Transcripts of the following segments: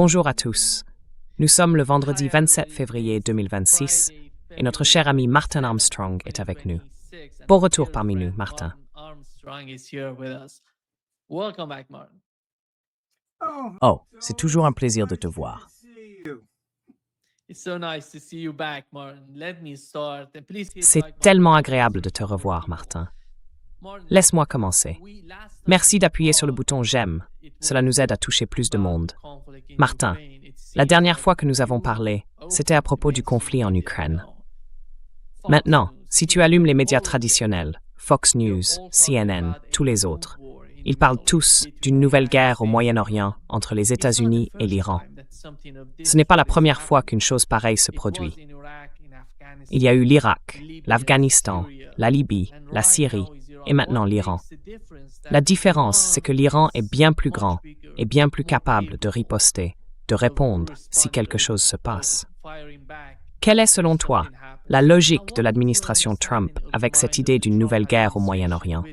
Bonjour à tous. Nous sommes le vendredi 27 février 2026 et notre cher ami Martin Armstrong est avec nous. Bon retour parmi nous, Martin. Oh, c'est toujours un plaisir de te voir. C'est tellement agréable de te revoir, Martin. Laisse-moi commencer. Merci d'appuyer sur le bouton « J'aime ». Cela nous aide à toucher plus de monde. Martin, la dernière fois que nous avons parlé, c'était à propos du conflit en Ukraine. Maintenant, si tu allumes les médias traditionnels, Fox News, CNN, tous les autres, ils parlent tous d'une nouvelle guerre au Moyen-Orient entre les États-Unis et l'Iran. Ce n'est pas la première fois qu'une chose pareille se produit. Il y a eu l'Irak, l'Afghanistan, la Libye, la Syrie et maintenant l'Iran. La différence, c'est que l'Iran est bien plus grand et bien plus capable de riposter, de répondre si quelque chose se passe. Quelle est, selon toi, la logique de l'administration Trump avec cette idée d'une nouvelle guerre au Moyen-Orient?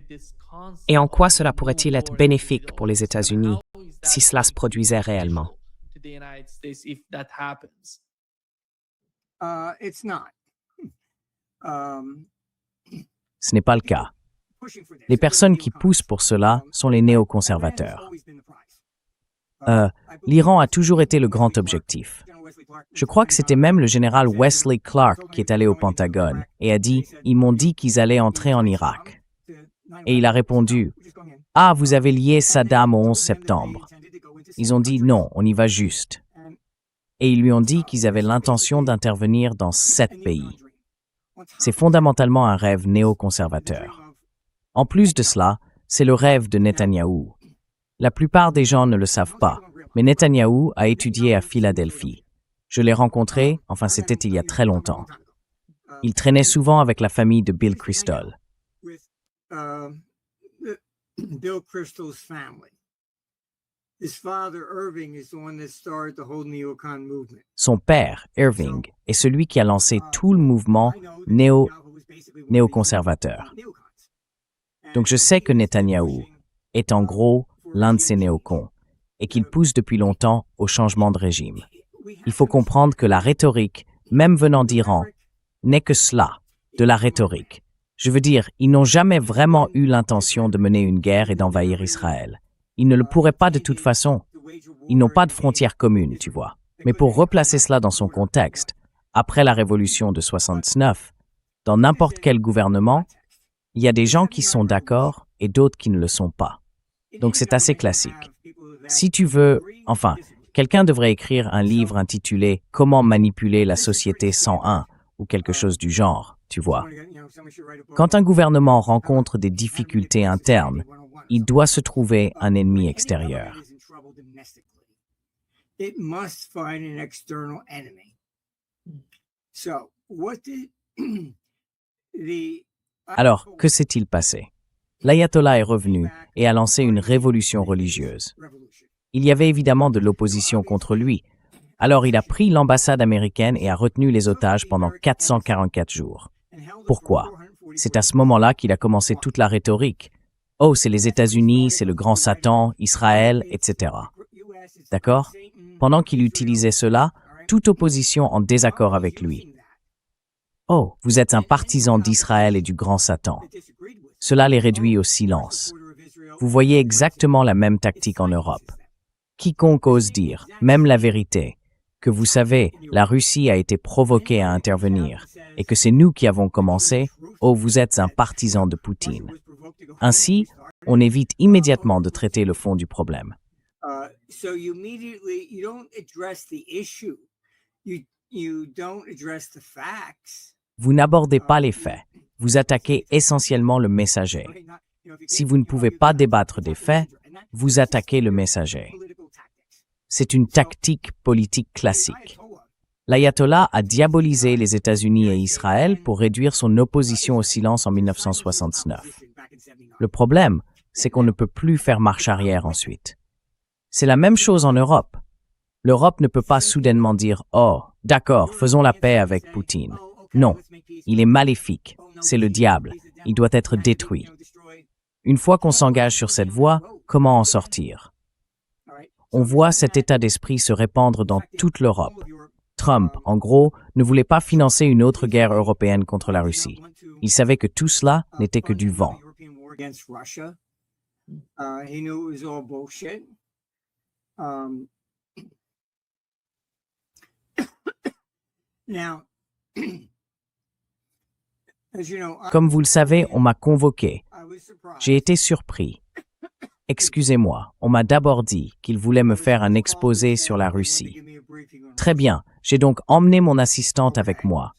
Et en quoi cela pourrait-il être bénéfique pour les États-Unis si cela se produisait réellement? Ce n'est pas le cas. Les personnes qui poussent pour cela sont les néoconservateurs. L'Iran a toujours été le grand objectif. Je crois que c'était même le général Wesley Clark qui est allé au Pentagone et a dit « Ils m'ont dit qu'ils allaient entrer en Irak ». Et il a répondu « Ah, vous avez lié Saddam au 11 septembre ». Ils ont dit « Non, on y va juste ». Et ils lui ont dit qu'ils avaient l'intention d'intervenir dans 7 pays. C'est fondamentalement un rêve néoconservateur. En plus de cela, c'est le rêve de Netanyahou. La plupart des gens ne le savent pas, mais Netanyahou a étudié à Philadelphie. Je l'ai rencontré, enfin c'était il y a très longtemps. Il traînait souvent avec la famille de Bill Kristol. Son père, Irving, est celui qui a lancé tout le mouvement néoconservateur. Donc je sais que Netanyahou est en gros l'un de ces néocons et qu'il pousse depuis longtemps au changement de régime. Il faut comprendre que la rhétorique, même venant d'Iran, n'est que cela, de la rhétorique. Je veux dire, ils n'ont jamais vraiment eu l'intention de mener une guerre et d'envahir Israël. Ils ne le pourraient pas de toute façon. Ils n'ont pas de frontières communes, tu vois. Mais pour replacer cela dans son contexte, après la révolution de 69, dans n'importe quel gouvernement, il y a des gens qui sont d'accord et d'autres qui ne le sont pas. Donc c'est assez classique. Si tu veux, enfin, quelqu'un devrait écrire un livre intitulé « Comment manipuler la société 101 » ou quelque chose du genre, tu vois. Quand un gouvernement rencontre des difficultés internes, il doit se trouver un ennemi extérieur. Alors, que s'est-il passé? L'ayatollah est revenu et a lancé une révolution religieuse. Il y avait évidemment de l'opposition contre lui. Alors il a pris l'ambassade américaine et a retenu les otages pendant 444 jours. Pourquoi? C'est à ce moment-là qu'il a commencé toute la rhétorique. Oh, c'est les États-Unis, c'est le grand Satan, Israël, etc. D'accord? Pendant qu'il utilisait cela, toute opposition en désaccord avec lui. Oh, vous êtes un partisan d'Israël et du grand Satan. Cela les réduit au silence. Vous voyez exactement la même tactique en Europe. Quiconque ose dire, même la vérité, que vous savez, la Russie a été provoquée à intervenir et que c'est nous qui avons commencé, oh, vous êtes un partisan de Poutine. Ainsi, on évite immédiatement de traiter le fond du problème. Vous n'abordez pas les faits, vous attaquez essentiellement le messager. Si vous ne pouvez pas débattre des faits, vous attaquez le messager. C'est une tactique politique classique. L'ayatollah a diabolisé les États-Unis et Israël pour réduire son opposition au silence en 1969. Le problème, c'est qu'on ne peut plus faire marche arrière ensuite. C'est la même chose en Europe. L'Europe ne peut pas soudainement dire « Oh, d'accord, faisons la paix avec Poutine ». Non, il est maléfique, c'est le diable, il doit être détruit. Une fois qu'on s'engage sur cette voie, comment en sortir? on voit cet état d'esprit se répandre dans toute l'Europe. Trump, en gros, ne voulait pas financer une autre guerre européenne contre la Russie. Il savait que tout cela n'était que du vent. Comme vous le savez, on m'a convoqué. J'ai été surpris. Excusez-moi, on m'a d'abord dit qu'il voulait me faire un exposé sur la Russie. Très bien, j'ai donc emmené mon assistante avec moi.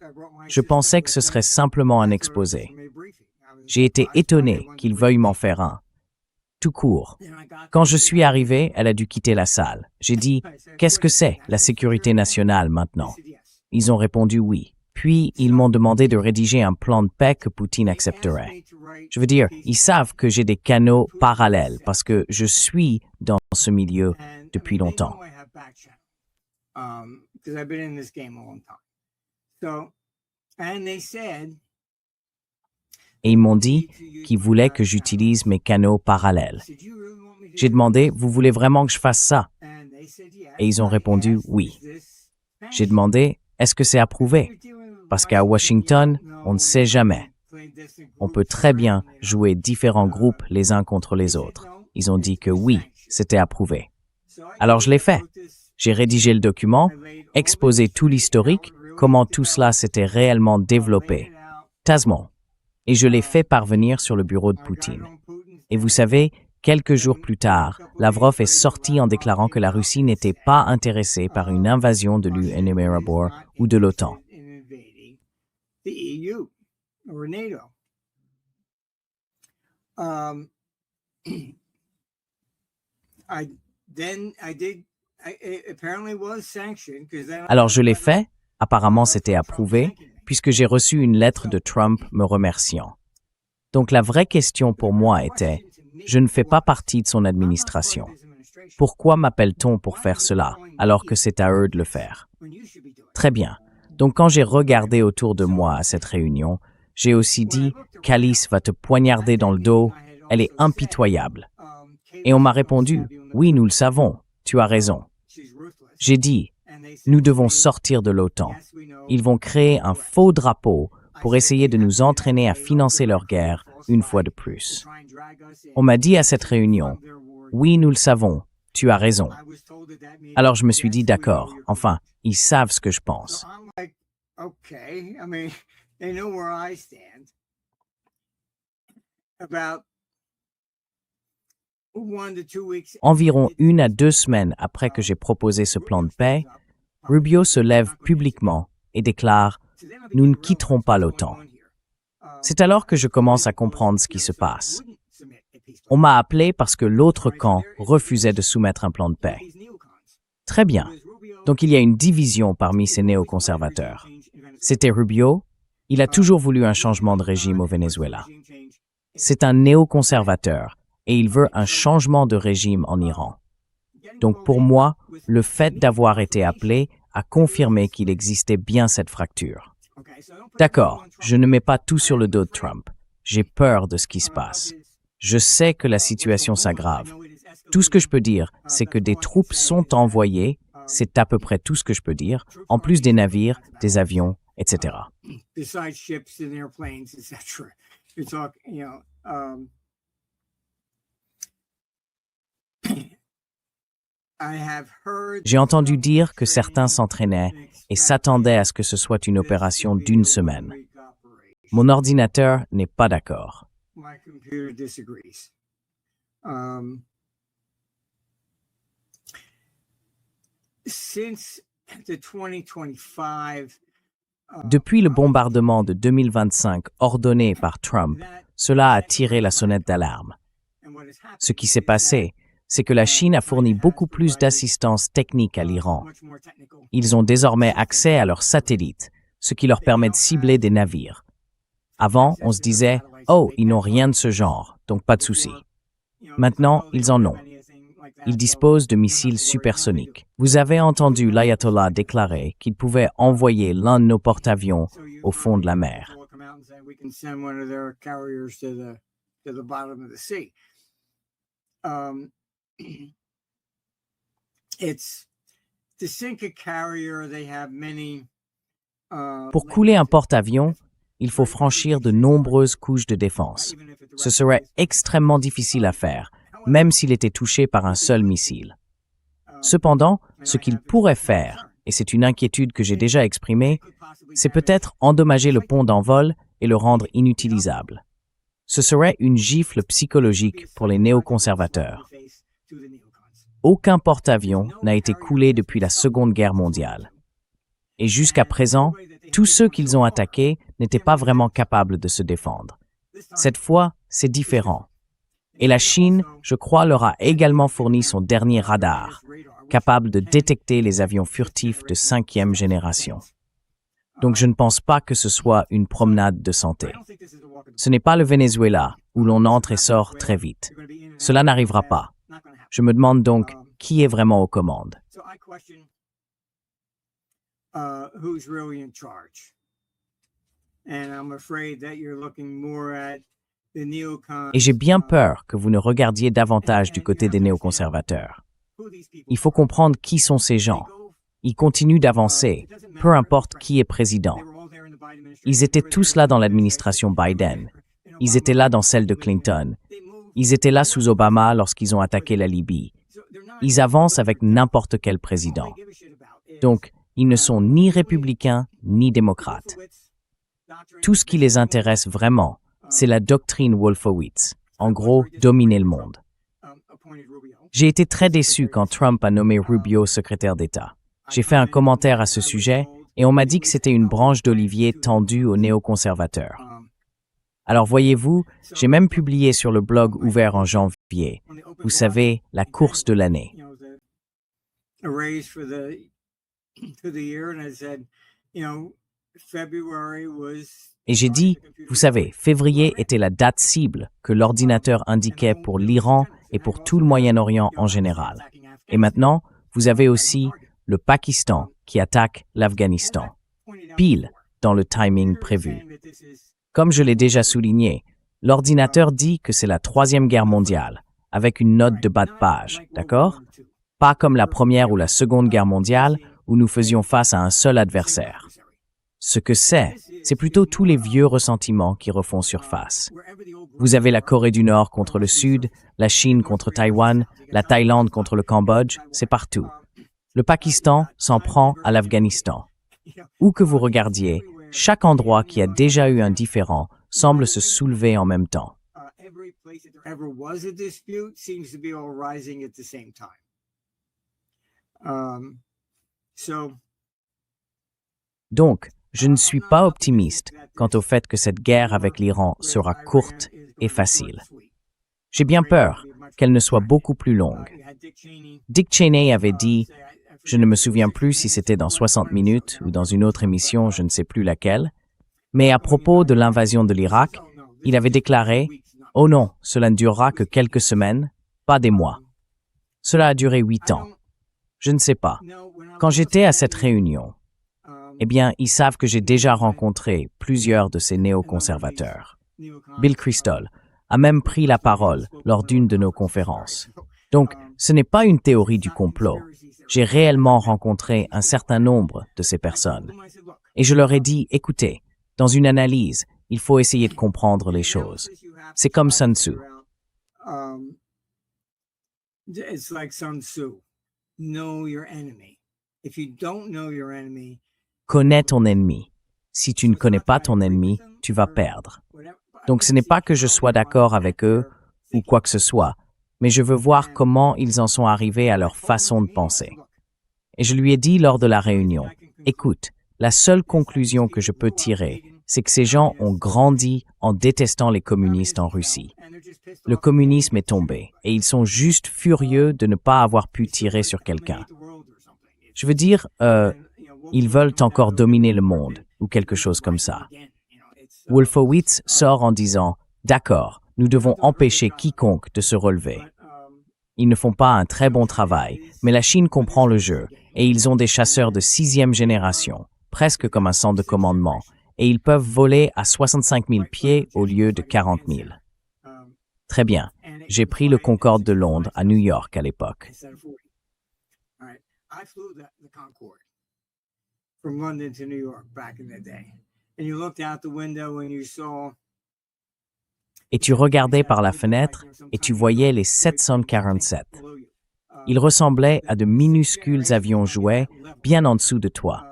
Je pensais que ce serait simplement un exposé. J'ai été étonné qu'il veuille m'en faire un. Tout court. Quand je suis arrivé, elle a dû quitter la salle. J'ai dit, qu'est-ce que c'est, la sécurité nationale maintenant? Ils ont répondu oui. Puis, ils m'ont demandé de rédiger un plan de paix que Poutine accepterait. Je veux dire, ils savent que j'ai des canaux parallèles parce que je suis dans ce milieu depuis longtemps. Et ils m'ont dit qu'ils voulaient que j'utilise mes canaux parallèles. J'ai demandé, vous voulez vraiment que je fasse ça? Et ils ont répondu oui. J'ai demandé, est-ce que c'est approuvé? Parce qu'à Washington, on ne sait jamais. On peut très bien jouer différents groupes les uns contre les autres. Ils ont dit que oui, c'était approuvé. Alors je l'ai fait. J'ai rédigé le document, exposé tout l'historique, comment tout cela s'était réellement développé. Tasman. Et je l'ai fait parvenir sur le bureau de Poutine. Et vous savez, quelques jours plus tard, Lavrov est sorti en déclarant que la Russie n'était pas intéressée par une invasion de l'UNRWA ou de l'OTAN. Alors je l'ai fait, apparemment c'était approuvé, puisque j'ai reçu une lettre de Trump me remerciant. Donc la vraie question pour moi était, je ne fais pas partie de son administration. Pourquoi m'appelle-t-on pour faire cela, alors que c'est à eux de le faire? Très bien. Donc quand j'ai regardé autour de moi à cette réunion, j'ai aussi dit, Calice va te poignarder dans le dos, elle est impitoyable. Et on m'a répondu, oui, nous le savons, tu as raison. J'ai dit, nous devons sortir de l'OTAN. Ils vont créer un faux drapeau pour essayer de nous entraîner à financer leur guerre une fois de plus. On m'a dit à cette réunion, oui, nous le savons, tu as raison. Alors je me suis dit, d'accord, enfin, ils savent ce que je pense. Environ 1 à 2 semaines après que j'ai proposé ce plan de paix, Rubio se lève publiquement et déclare « Nous ne quitterons pas l'OTAN ». C'est alors que je commence à comprendre ce qui se passe. On m'a appelé parce que l'autre camp refusait de soumettre un plan de paix. Très bien. Donc il y a une division parmi ces néoconservateurs. C'était Rubio. Il a toujours voulu un changement de régime au Venezuela. C'est un néoconservateur et il veut un changement de régime en Iran. Donc pour moi, le fait d'avoir été appelé a confirmé qu'il existait bien cette fracture. D'accord, je ne mets pas tout sur le dos de Trump. J'ai peur de ce qui se passe. Je sais que la situation s'aggrave. Tout ce que je peux dire, c'est que des troupes sont envoyées, c'est à peu près tout ce que je peux dire, en plus des navires, des avions, etc. J'ai entendu dire que certains s'entraînaient et s'attendaient à ce que ce soit une opération d'1 semaine. Mon ordinateur n'est pas d'accord. Depuis le bombardement de 2025 ordonné par Trump, cela a tiré la sonnette d'alarme. Ce qui s'est passé, c'est que la Chine a fourni beaucoup plus d'assistance technique à l'Iran. Ils ont désormais accès à leurs satellites, ce qui leur permet de cibler des navires. Avant, on se disait « Oh, ils n'ont rien de ce genre, donc pas de souci ». Maintenant, ils en ont. Ils disposent de missiles supersoniques. Vous avez entendu l'ayatollah déclarer qu'il pouvait envoyer l'un de nos porte-avions au fond de la mer. Pour couler un porte-avions, il faut franchir de nombreuses couches de défense. Ce serait extrêmement difficile à faire, même s'il était touché par un seul missile. Cependant, ce qu'il pourrait faire, et c'est une inquiétude que j'ai déjà exprimée, c'est peut-être endommager le pont d'envol et le rendre inutilisable. Ce serait une gifle psychologique pour les néoconservateurs. Aucun porte-avions n'a été coulé depuis la Seconde Guerre mondiale. Et jusqu'à présent, tous ceux qu'ils ont attaqués n'étaient pas vraiment capables de se défendre. Cette fois, c'est différent. Et la Chine, je crois, leur a également fourni son dernier radar, capable de détecter les avions furtifs de 5e génération. Donc je ne pense pas que ce soit une promenade de santé. Ce n'est pas le Venezuela, où l'on entre et sort très vite. Cela n'arrivera pas. Je me demande donc qui est vraiment aux commandes. Et j'ai bien peur que vous ne regardiez davantage du côté des néoconservateurs. Il faut comprendre qui sont ces gens. Ils continuent d'avancer, peu importe qui est président. Ils étaient tous là dans l'administration Biden. Ils étaient là dans celle de Clinton. Ils étaient là sous Obama lorsqu'ils ont attaqué la Libye. Ils avancent avec n'importe quel président. Donc, ils ne sont ni républicains ni démocrates. Tout ce qui les intéresse vraiment, c'est la doctrine Wolfowitz. En gros, dominer le monde. J'ai été très déçu quand Trump a nommé Rubio secrétaire d'État. J'ai fait un commentaire à ce sujet et on m'a dit que c'était une branche d'olivier tendue aux néoconservateurs. Alors voyez-vous, j'ai même publié sur le blog ouvert en janvier. Vous savez, la course de l'année. Et j'ai dit, vous savez, février était la date cible que l'ordinateur indiquait pour l'Iran et pour tout le Moyen-Orient en général. Et maintenant, vous avez aussi le Pakistan qui attaque l'Afghanistan, pile dans le timing prévu. Comme je l'ai déjà souligné, l'ordinateur dit que c'est la 3e guerre mondiale, avec une note de bas de page, d'accord? Pas comme la Première ou la Seconde Guerre mondiale, où nous faisions face à un seul adversaire. Ce que c'est plutôt tous les vieux ressentiments qui refont surface. Vous avez la Corée du Nord contre le Sud, la Chine contre Taïwan, la Thaïlande contre le Cambodge, c'est partout. Le Pakistan s'en prend à l'Afghanistan. Où que vous regardiez, chaque endroit qui a déjà eu un différend semble se soulever en même temps. Donc, je ne suis pas optimiste quant au fait que cette guerre avec l'Iran sera courte et facile. J'ai bien peur qu'elle ne soit beaucoup plus longue. Dick Cheney avait dit, je ne me souviens plus si c'était dans 60 minutes ou dans une autre émission, je ne sais plus laquelle, mais à propos de l'invasion de l'Irak, il avait déclaré « Oh non, cela ne durera que quelques semaines, pas des mois. » Cela a duré 8 ans. Je ne sais pas. Quand j'étais à cette réunion, eh bien, ils savent que j'ai déjà rencontré plusieurs de ces néoconservateurs. Bill Kristol a même pris la parole lors d'une de nos conférences. Donc, ce n'est pas une théorie du complot. J'ai réellement rencontré un certain nombre de ces personnes. Et je leur ai dit, écoutez, dans une analyse, il faut essayer de comprendre les choses. C'est comme Sun Tzu. Connais ton ennemi. Si tu ne connais pas ton ennemi, tu vas perdre. Donc ce n'est pas que je sois d'accord avec eux ou quoi que ce soit, mais je veux voir comment ils en sont arrivés à leur façon de penser. Et je lui ai dit lors de la réunion, écoute, la seule conclusion que je peux tirer, c'est que ces gens ont grandi en détestant les communistes en Russie. Le communisme est tombé et ils sont juste furieux de ne pas avoir pu tirer sur quelqu'un. Je veux dire, ils veulent encore dominer le monde ou quelque chose comme ça. Wolfowitz sort en disant « D'accord, nous devons empêcher quiconque de se relever. » Ils ne font pas un très bon travail, mais la Chine comprend le jeu et ils ont des chasseurs de 6e génération, presque comme un centre de commandement, et ils peuvent voler à 65 000 pieds au lieu de 40 000. Très bien, j'ai pris le Concorde de Londres à New York à l'époque. from London to New York back in the day. And you looked out the window and you saw Et tu regardais par la fenêtre et tu voyais les 747. Ils ressemblaient à de minuscules avions jouets bien en dessous de toi.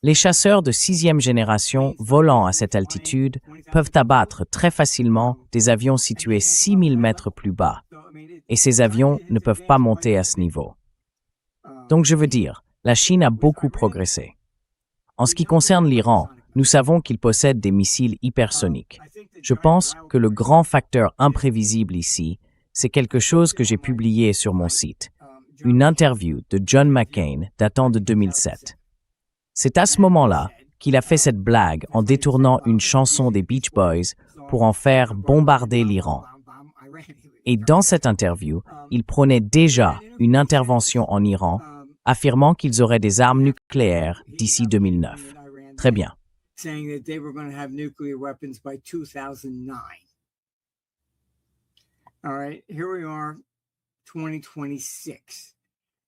Les chasseurs de 6e génération volant à cette altitude peuvent abattre très facilement des avions situés 6000 mètres plus bas. Et ces avions ne peuvent pas monter à ce niveau. Donc je veux dire, la Chine a beaucoup progressé. En ce qui concerne l'Iran, nous savons qu'il possède des missiles hypersoniques. Je pense que le grand facteur imprévisible ici, c'est quelque chose que j'ai publié sur mon site, une interview de John McCain datant de 2007. C'est à ce moment-là qu'il a fait cette blague en détournant une chanson des Beach Boys pour en faire bombarder l'Iran. Et dans cette interview, il prônait déjà une intervention en Iran, affirmant qu'ils auraient des armes nucléaires d'ici 2009. Très bien.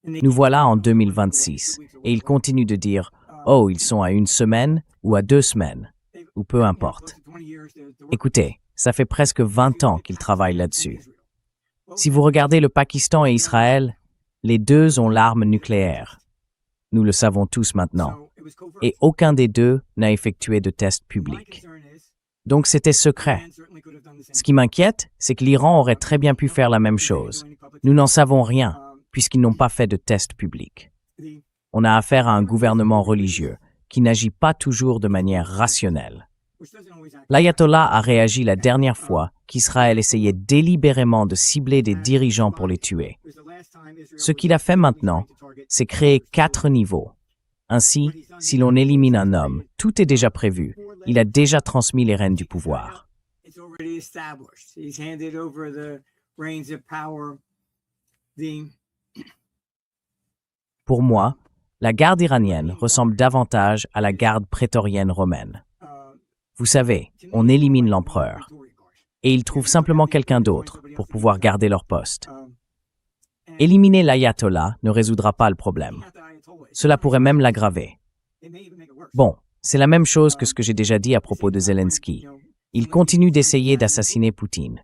Nous voilà en 2026, et il continue de dire « Oh, ils sont à 1 semaine ou à 2 semaines, ou peu importe. » Écoutez, ça fait presque 20 ans qu'ils travaillent là-dessus. Si vous regardez le Pakistan et Israël, les deux ont l'arme nucléaire. Nous le savons tous maintenant. Et aucun des deux n'a effectué de test public. Donc c'était secret. Ce qui m'inquiète, c'est que l'Iran aurait très bien pu faire la même chose. Nous n'en savons rien, puisqu'ils n'ont pas fait de test public. On a affaire à un gouvernement religieux qui n'agit pas toujours de manière rationnelle. L'ayatollah a réagi la dernière fois qu'Israël essayait délibérément de cibler des dirigeants pour les tuer. Ce qu'il a fait maintenant, c'est créer 4 niveaux. Ainsi, si l'on élimine un homme, tout est déjà prévu. Il a déjà transmis les rênes du pouvoir. Pour moi, la garde iranienne ressemble davantage à la garde prétorienne romaine. Vous savez, on élimine l'empereur, et ils trouvent simplement quelqu'un d'autre pour pouvoir garder leur poste. Éliminer l'ayatollah ne résoudra pas le problème. Cela pourrait même l'aggraver. Bon, c'est la même chose que ce que j'ai déjà dit à propos de Zelensky. Il continue d'essayer d'assassiner Poutine.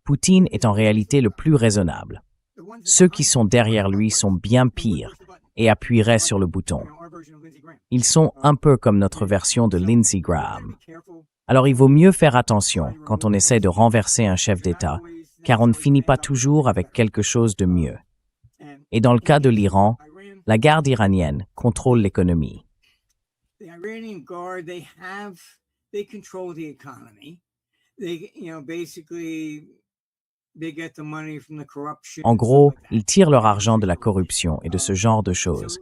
Poutine est en réalité le plus raisonnable. Ceux qui sont derrière lui sont bien pires et appuieraient sur le bouton. Ils sont un peu comme notre version de Lindsey Graham. Alors il vaut mieux faire attention quand on essaie de renverser un chef d'État, car on ne finit pas toujours avec quelque chose de mieux. Et dans le cas de l'Iran, la garde iranienne contrôle l'économie. En gros, ils tirent leur argent de la corruption et de ce genre de choses.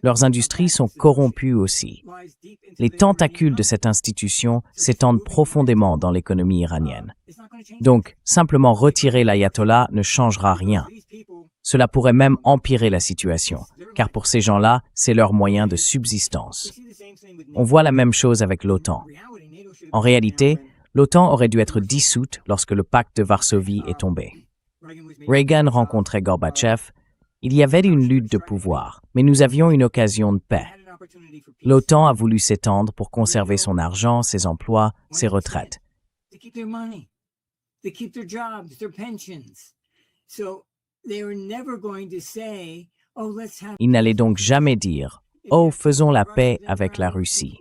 Leurs industries sont corrompues aussi. Les tentacules de cette institution s'étendent profondément dans l'économie iranienne. Donc, simplement retirer l'ayatollah ne changera rien. Cela pourrait même empirer la situation, car pour ces gens-là, c'est leur moyen de subsistance. On voit la même chose avec l'OTAN. En réalité, l'OTAN aurait dû être dissoute lorsque le pacte de Varsovie est tombé. Reagan rencontrait Gorbatchev. Il y avait une lutte de pouvoir, mais nous avions une occasion de paix. L'OTAN a voulu s'étendre pour conserver son argent, ses emplois, ses retraites. Il n'allait donc jamais dire « Oh, faisons la paix avec la Russie ».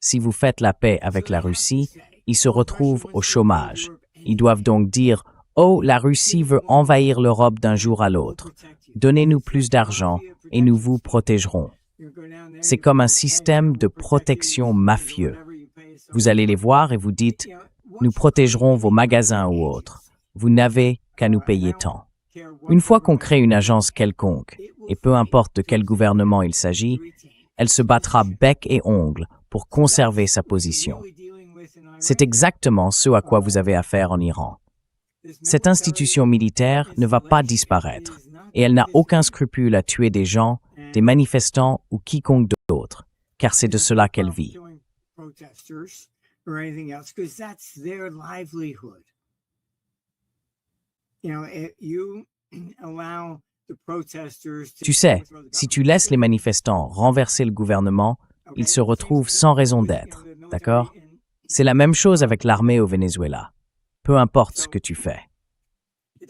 Si vous faites la paix avec la Russie, ils se retrouvent au chômage. Ils doivent donc dire « Oh, la Russie veut envahir l'Europe d'un jour à l'autre. Donnez-nous plus d'argent et nous vous protégerons. » C'est comme un système de protection mafieux. Vous allez les voir et vous dites « Nous protégerons vos magasins ou autres. Vous n'avez qu'à nous payer tant. » Une fois qu'on crée une agence quelconque, et peu importe de quel gouvernement il s'agit, elle se battra bec et ongle pour conserver sa position. C'est exactement ce à quoi vous avez affaire en Iran. Cette institution militaire ne va pas disparaître, et elle n'a aucun scrupule à tuer des gens, des manifestants ou quiconque d'autre, car c'est de cela qu'elle vit. Tu sais, si tu laisses les manifestants renverser le gouvernement, ils se retrouvent sans raison d'être, d'accord? C'est la même chose avec l'armée au Venezuela. Peu importe ce que tu fais.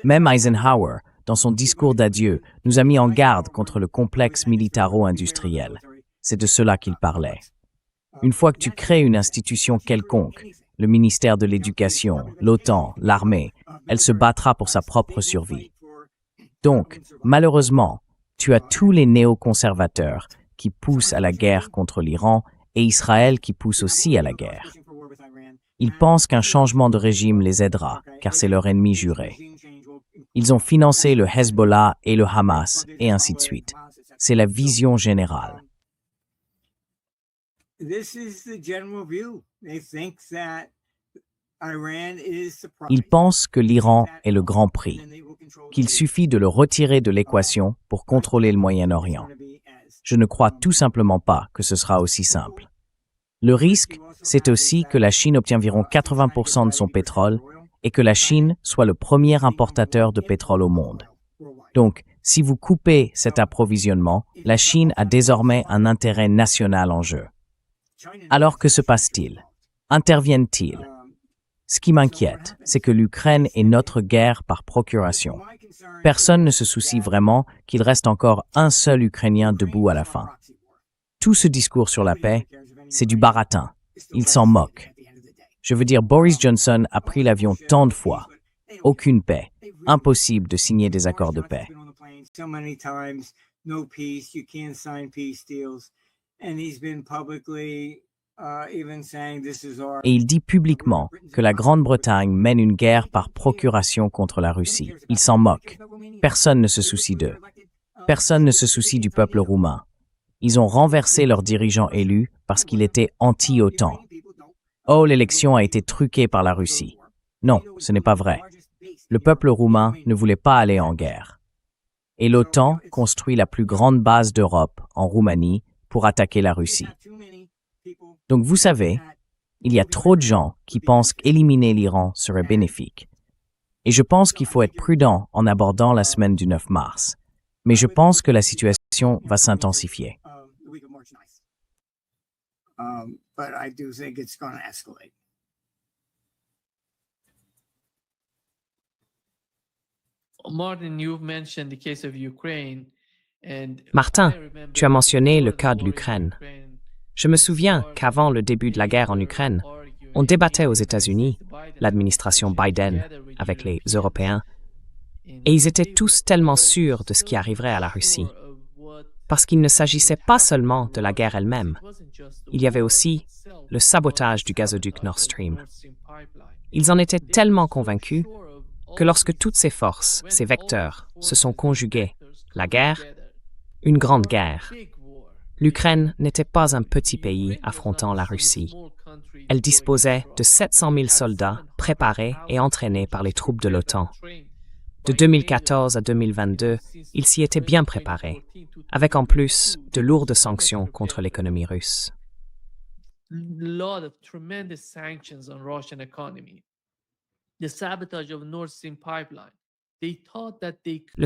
Même Eisenhower, dans son discours d'adieu, nous a mis en garde contre le complexe militaro-industriel. C'est de cela qu'il parlait. Une fois que tu crées une institution quelconque, le ministère de l'Éducation, l'OTAN, l'armée, elle se battra pour sa propre survie. Donc, malheureusement, tu as tous les néoconservateurs qui poussent à la guerre contre l'Iran et Israël qui pousse aussi à la guerre. Ils pensent qu'un changement de régime les aidera, car c'est leur ennemi juré. Ils ont financé le Hezbollah et le Hamas, et ainsi de suite. C'est la vision générale. Ils pensent que l'Iran est le grand prix, qu'il suffit de le retirer de l'équation pour contrôler le Moyen-Orient. Je ne crois tout simplement pas que ce sera aussi simple. Le risque, c'est aussi que la Chine obtient environ 80% de son pétrole et que la Chine soit le premier importateur de pétrole au monde. Donc, si vous coupez cet approvisionnement, la Chine a désormais un intérêt national en jeu. Alors que se passe-t-il? Interviennent-ils? Ce qui m'inquiète, c'est que l'Ukraine est notre guerre par procuration. Personne ne se soucie vraiment qu'il reste encore un seul Ukrainien debout à la fin. Tout ce discours sur la paix, c'est du baratin. Il s'en moque. Je veux dire, Boris Johnson a pris l'avion tant de fois. Aucune paix. Impossible de signer des accords de paix. Et il dit publiquement que la Grande-Bretagne mène une guerre par procuration contre la Russie. Il s'en moque. Personne ne se soucie d'eux. Personne ne se soucie du peuple roumain. Ils ont renversé leur dirigeant élu parce qu'il était anti-OTAN. Oh, l'élection a été truquée par la Russie. Non, ce n'est pas vrai. Le peuple roumain ne voulait pas aller en guerre. Et l'OTAN construit la plus grande base d'Europe en Roumanie pour attaquer la Russie. Donc vous savez, il y a trop de gens qui pensent qu'éliminer l'Iran serait bénéfique. Et je pense qu'il faut être prudent en abordant la semaine du 9 mars. Mais je pense que la situation va s'intensifier. Martin, tu as mentionné le cas de l'Ukraine. Je me souviens qu'avant le début de la guerre en Ukraine, on débattait aux États-Unis, l'administration Biden, avec les Européens, et ils étaient tous tellement sûrs de ce qui arriverait à la Russie. Parce qu'il ne s'agissait pas seulement de la guerre elle-même. Il y avait aussi le sabotage du gazoduc Nord Stream. Ils en étaient tellement convaincus que lorsque toutes ces forces, ces vecteurs, se sont conjugués, la guerre, une grande guerre. L'Ukraine n'était pas un petit pays affrontant la Russie. Elle disposait de 700 000 soldats préparés et entraînés par les troupes de l'OTAN. De 2014 à 2022, ils s'y étaient bien préparés, avec en plus de lourdes sanctions contre l'économie russe. Le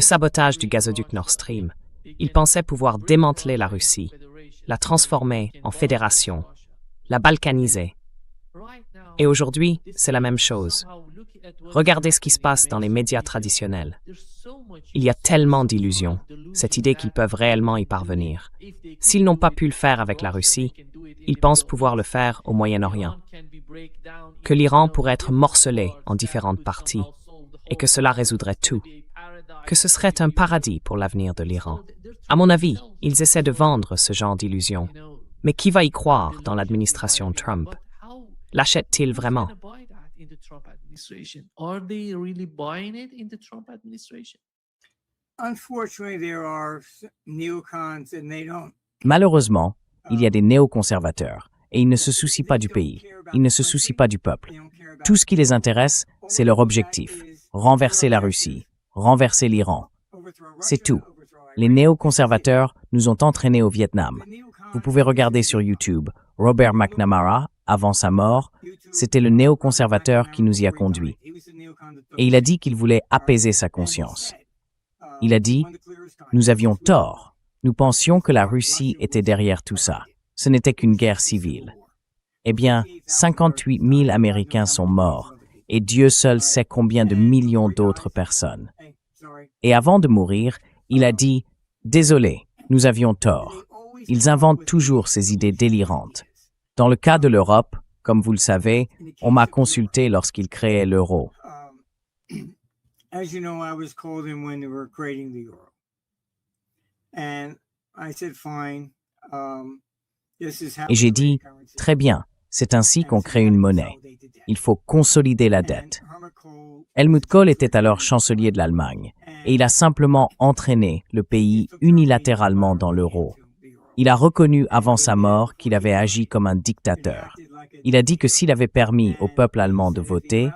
sabotage du gazoduc Nord Stream, ils pensaient pouvoir démanteler la Russie, la transformer en fédération, la balkaniser. Et aujourd'hui, c'est la même chose. Regardez ce qui se passe dans les médias traditionnels. Il y a tellement d'illusions, cette idée qu'ils peuvent réellement y parvenir. S'ils n'ont pas pu le faire avec la Russie, ils pensent pouvoir le faire au Moyen-Orient. Que l'Iran pourrait être morcelé en différentes parties et que cela résoudrait tout. Que ce serait un paradis pour l'avenir de l'Iran. À mon avis, ils essaient de vendre ce genre d'illusions. Mais qui va y croire dans l'administration Trump? L'achètent-ils vraiment? Malheureusement, il y a des néoconservateurs et ils ne se soucient pas du pays, ils ne se soucient pas du peuple. Tout ce qui les intéresse, c'est leur objectif, renverser la Russie, renverser l'Iran. C'est tout. Les néoconservateurs nous ont entraînés au Vietnam. Vous pouvez regarder sur YouTube Robert McNamara, avant sa mort, c'était le néoconservateur qui nous y a conduits. Et il a dit qu'il voulait apaiser sa conscience. Il a dit « Nous avions tort. Nous pensions que la Russie était derrière tout ça. Ce n'était qu'une guerre civile. » Eh bien, 58 000 Américains sont morts, et Dieu seul sait combien de millions d'autres personnes. Et avant de mourir, il a dit « Désolé, nous avions tort. » Ils inventent toujours ces idées délirantes. Dans le cas de l'Europe, comme vous le savez, on m'a consulté lorsqu'ils créaient l'euro. As you know, I was called in when they were creating the euro. And I said, fine, this is how Et j'ai dit « Très bien, c'est ainsi qu'on crée une monnaie. Il faut consolider la dette. » Helmut Kohl était alors chancelier de l'Allemagne, et il a simplement entraîné le pays unilatéralement dans l'euro. Il a reconnu avant sa mort qu'il avait agi comme un dictateur. Il a dit que s'il avait permis au peuple allemand de voter,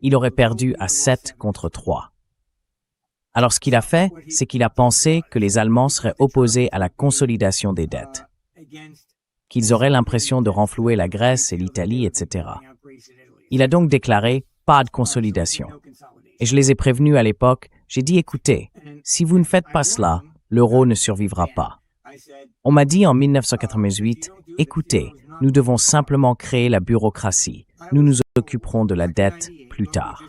il aurait perdu à 7 contre 3. Alors ce qu'il a fait, c'est qu'il a pensé que les Allemands seraient opposés à la consolidation des dettes, qu'ils auraient l'impression de renflouer la Grèce et l'Italie, etc. Il a donc déclaré « pas de consolidation ». Et je les ai prévenus à l'époque, j'ai dit « Écoutez, si vous ne faites pas cela, l'euro ne survivra pas ». On m'a dit en 1988, « Écoutez, nous devons simplement créer la bureaucratie. Nous nous occuperons de la dette plus tard. »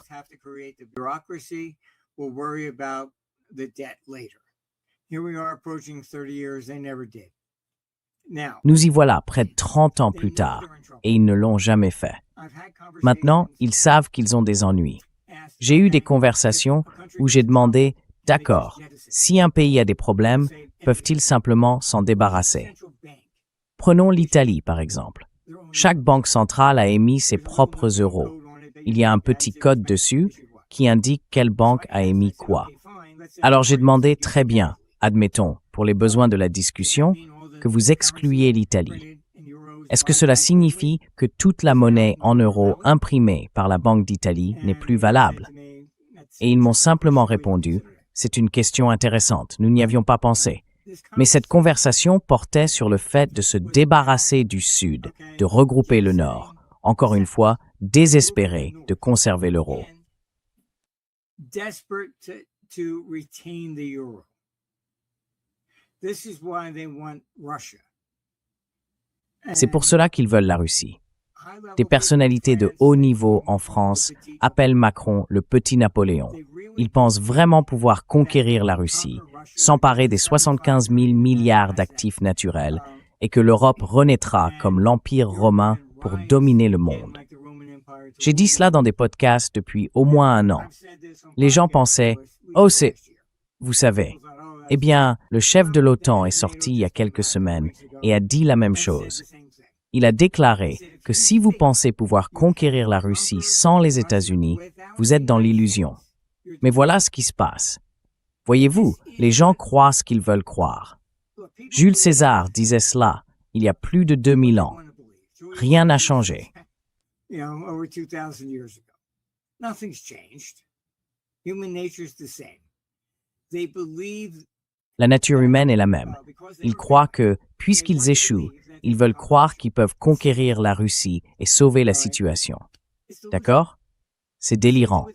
Nous y voilà près de 30 ans plus tard, et ils ne l'ont jamais fait. Maintenant, ils savent qu'ils ont des ennuis. J'ai eu des conversations où j'ai demandé « D'accord, si un pays a des problèmes, peuvent-ils simplement s'en débarrasser ?» Prenons l'Italie, par exemple. Chaque banque centrale a émis ses propres euros. Il y a un petit code dessus qui indique quelle banque a émis quoi. Alors j'ai demandé, très bien, admettons, pour les besoins de la discussion, que vous excluiez l'Italie. Est-ce que cela signifie que toute la monnaie en euros imprimée par la Banque d'Italie n'est plus valable? Et ils m'ont simplement répondu, c'est une question intéressante, nous n'y avions pas pensé. Mais cette conversation portait sur le fait de se débarrasser du Sud, de regrouper le Nord, encore une fois, désespéré de conserver l'euro. C'est pour cela qu'ils veulent la Russie. Des personnalités de haut niveau en France appellent Macron le petit Napoléon. Ils pensent vraiment pouvoir conquérir la Russie, s'emparer des 75 000 milliards d'actifs naturels et que l'Europe renaîtra comme l'Empire romain pour dominer le monde. J'ai dit cela dans des podcasts depuis au moins 1 an. Les gens pensaient « Oh, c'est... » Vous savez. Eh bien, le chef de l'OTAN est sorti il y a quelques semaines et a dit la même chose. Il a déclaré que si vous pensez pouvoir conquérir la Russie sans les États-Unis, vous êtes dans l'illusion. Mais voilà ce qui se passe. Voyez-vous, les gens croient ce qu'ils veulent croire. Jules César disait cela il y a plus de 2000 ans. Rien n'a changé. La nature humaine est la même. Ils croient que, puisqu'ils échouent, ils veulent croire qu'ils peuvent conquérir la Russie et sauver la situation. D'accord? C'est délirant.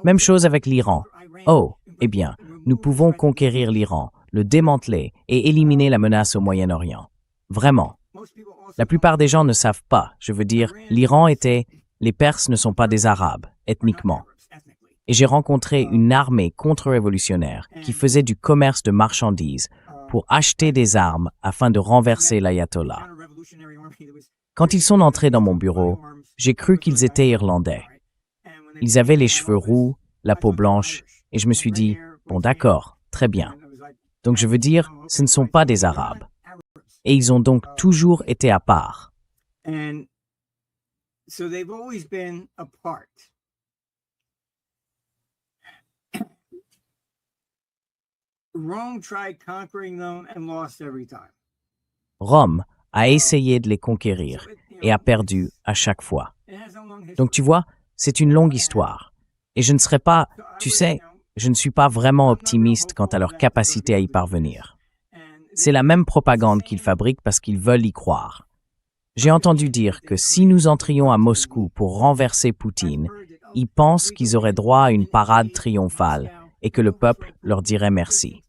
Même chose avec l'Iran. Oh, eh bien, nous pouvons conquérir l'Iran, le démanteler et éliminer la menace au Moyen-Orient. Vraiment. La plupart des gens ne savent pas. Je veux dire, l'Iran était... Les Perses ne sont pas des Arabes, ethniquement. Et j'ai rencontré une armée contre-révolutionnaire qui faisait du commerce de marchandises pour acheter des armes afin de renverser l'ayatollah. Quand ils sont entrés dans mon bureau, j'ai cru qu'ils étaient irlandais. Ils avaient les cheveux roux, la peau blanche, et je me suis dit, bon d'accord, très bien. Donc je veux dire, ce ne sont pas des Arabes. Et ils ont donc toujours été à part. Rome a essayé de les conquérir et a perdu à chaque fois. Donc tu vois, c'est une longue histoire. Et je ne serai pas, tu sais, je ne suis pas vraiment optimiste quant à leur capacité à y parvenir. C'est la même propagande qu'ils fabriquent parce qu'ils veulent y croire. J'ai entendu dire que si nous entrions à Moscou pour renverser Poutine, ils pensent qu'ils auraient droit à une parade triomphale et que le peuple leur dirait merci.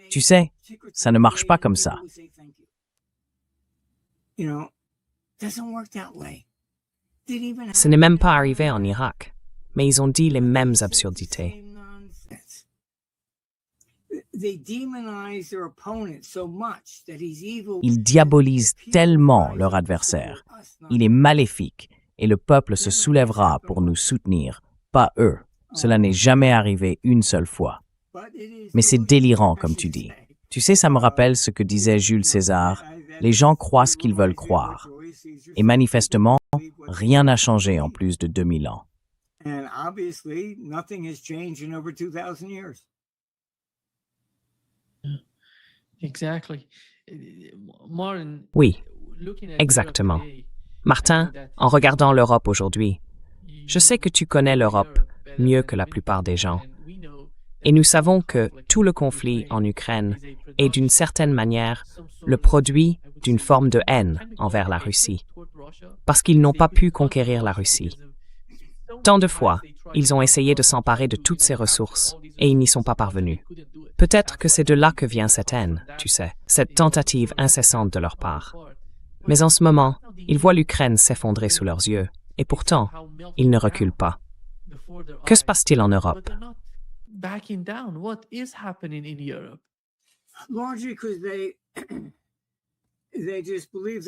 Tu sais, ça ne marche pas comme ça. Ce n'est même pas arrivé en Irak, mais ils ont dit les mêmes absurdités. Ils diabolisent tellement leur adversaire. Il est maléfique et le peuple se soulèvera pour nous soutenir, pas eux. Cela n'est jamais arrivé une seule fois. Mais c'est délirant, comme tu dis. Tu sais, ça me rappelle ce que disait Jules César. Les gens croient ce qu'ils veulent croire. Et manifestement, rien n'a changé en plus de 2000 ans. Oui, exactement. Martin, en regardant l'Europe aujourd'hui, je sais que tu connais l'Europe mieux que la plupart des gens. Et nous savons que tout le conflit en Ukraine est d'une certaine manière le produit d'une forme de haine envers la Russie, parce qu'ils n'ont pas pu conquérir la Russie. Tant de fois, ils ont essayé de s'emparer de toutes ces ressources et ils n'y sont pas parvenus. Peut-être que c'est de là que vient cette haine, tu sais, cette tentative incessante de leur part. Mais en ce moment, ils voient l'Ukraine s'effondrer sous leurs yeux, et pourtant, ils ne reculent pas. Que se passe-t-il en Europe?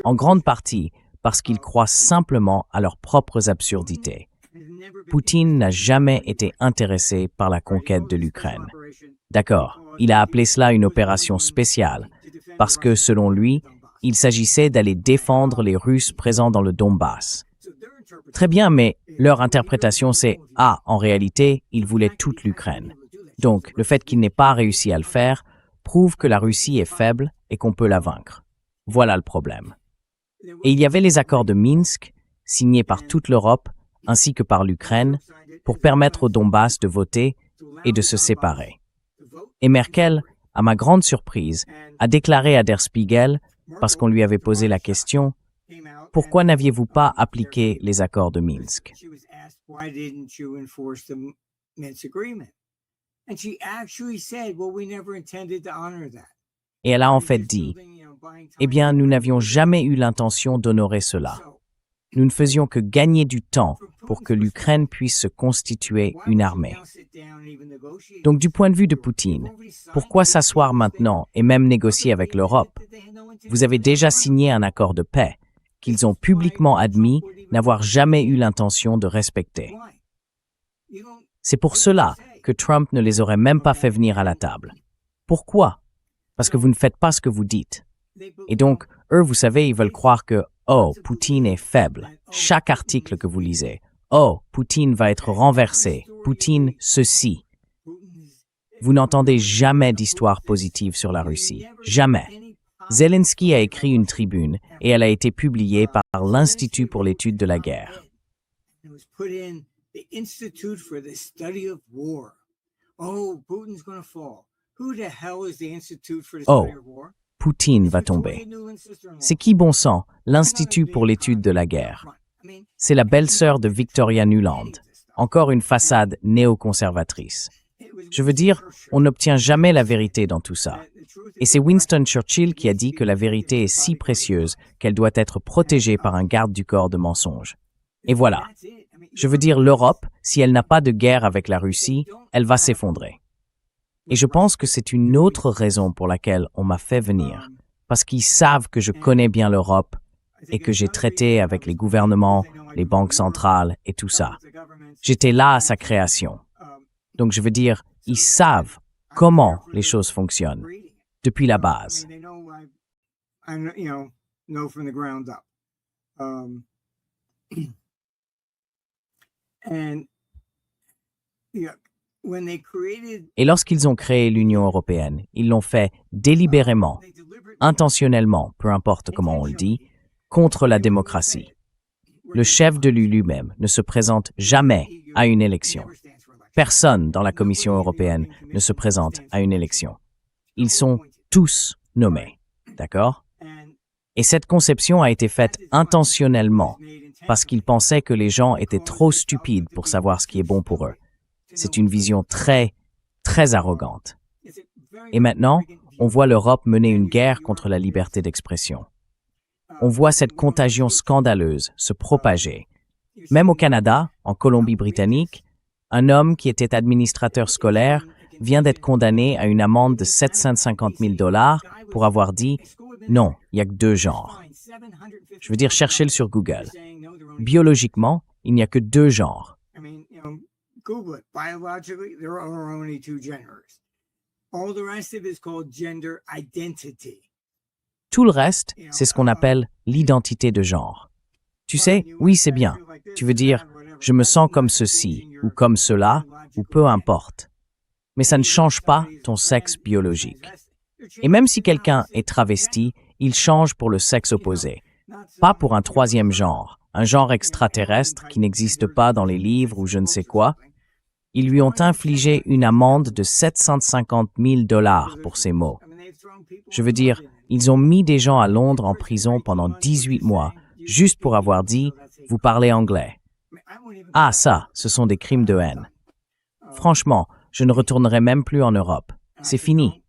En grande partie parce qu'ils croient simplement à leurs propres absurdités. Poutine n'a jamais été intéressé par la conquête de l'Ukraine. D'accord, il a appelé cela une opération spéciale, parce que, selon lui, il s'agissait d'aller défendre les Russes présents dans le Donbass. Très bien, mais leur interprétation c'est « Ah, en réalité, il voulait toute l'Ukraine ». Donc, le fait qu'il n'ait pas réussi à le faire prouve que la Russie est faible et qu'on peut la vaincre. Voilà le problème. Et il y avait les accords de Minsk, signés par toute l'Europe, ainsi que par l'Ukraine, pour permettre au Donbass de voter et de se séparer. Et Merkel, à ma grande surprise, a déclaré à Der Spiegel, parce qu'on lui avait posé la question, « Pourquoi n'aviez-vous pas appliqué les accords de Minsk ?» Et elle a en fait dit, « Eh bien, nous n'avions jamais eu l'intention d'honorer cela. Nous ne faisions que gagner du temps pour que l'Ukraine puisse se constituer une armée. » Donc, du point de vue de Poutine, pourquoi s'asseoir maintenant et même négocier avec l'Europe? Vous avez déjà signé un accord de paix qu'ils ont publiquement admis n'avoir jamais eu l'intention de respecter. C'est pour cela que Trump ne les aurait même pas fait venir à la table. Pourquoi? Parce que vous ne faites pas ce que vous dites. Et donc, eux, vous savez, ils veulent croire que « Oh, Poutine est faible ». Chaque article que vous lisez. « Oh, Poutine va être renversé. Poutine ceci ». Vous n'entendez jamais d'histoire positive sur la Russie. Jamais. Zelensky a écrit une tribune et elle a été publiée par l'Institut pour l'étude de la guerre. Oh, Poutine va tomber. C'est qui, bon sang, l'Institut pour l'étude de la guerre? C'est la belle-sœur de Victoria Nuland, encore une façade néoconservatrice. Je veux dire, on n'obtient jamais la vérité dans tout ça. Et c'est Winston Churchill qui a dit que la vérité est si précieuse qu'elle doit être protégée par un garde du corps de mensonges. Et voilà. Je veux dire, l'Europe, si elle n'a pas de guerre avec la Russie, elle va s'effondrer. Et je pense que c'est une autre raison pour laquelle on m'a fait venir. Parce qu'ils savent que je connais bien l'Europe et que j'ai traité avec les gouvernements, les banques centrales et tout ça. J'étais là à sa création. Donc je veux dire, ils savent comment les choses fonctionnent, depuis la base. Et lorsqu'ils ont créé l'Union européenne, ils l'ont fait délibérément, intentionnellement, peu importe comment on le dit, contre la démocratie. Le chef de l'U lui-même ne se présente jamais à une élection. Personne dans la Commission européenne ne se présente à une élection. Ils sont tous nommés, d'accord? Et cette conception a été faite intentionnellement, parce qu'ils pensaient que les gens étaient trop stupides pour savoir ce qui est bon pour eux. C'est une vision très très arrogante. Et maintenant, on voit l'Europe mener une guerre contre la liberté d'expression. On voit cette contagion scandaleuse se propager. Même au Canada, en Colombie-Britannique, un homme qui était administrateur scolaire vient d'être condamné à une amende de 750 000 $ pour avoir dit « Non, il n'y a que deux genres ». Je veux dire, cherchez-le sur Google. Biologiquement, il n'y a que deux genres. Google it. Biologically, there are only two genders. All the rest of it is called gender identity. Tout le reste, c'est ce qu'on appelle l'identité de genre. Tu sais, oui, c'est bien. Tu veux dire, je me sens comme ceci, ou comme cela, ou peu importe. Mais ça ne change pas ton sexe biologique. Et même si quelqu'un est travesti, il change pour le sexe opposé. Pas pour un troisième genre, un genre extraterrestre qui n'existe pas dans les livres ou je ne sais quoi. Ils lui ont infligé une amende de 750 000 $ pour ces mots. Je veux dire, ils ont mis des gens à Londres en prison pendant 18 mois, juste pour avoir dit « vous parlez anglais ». Ah ça, ce sont des crimes de haine. Franchement, je ne retournerai même plus en Europe. C'est fini.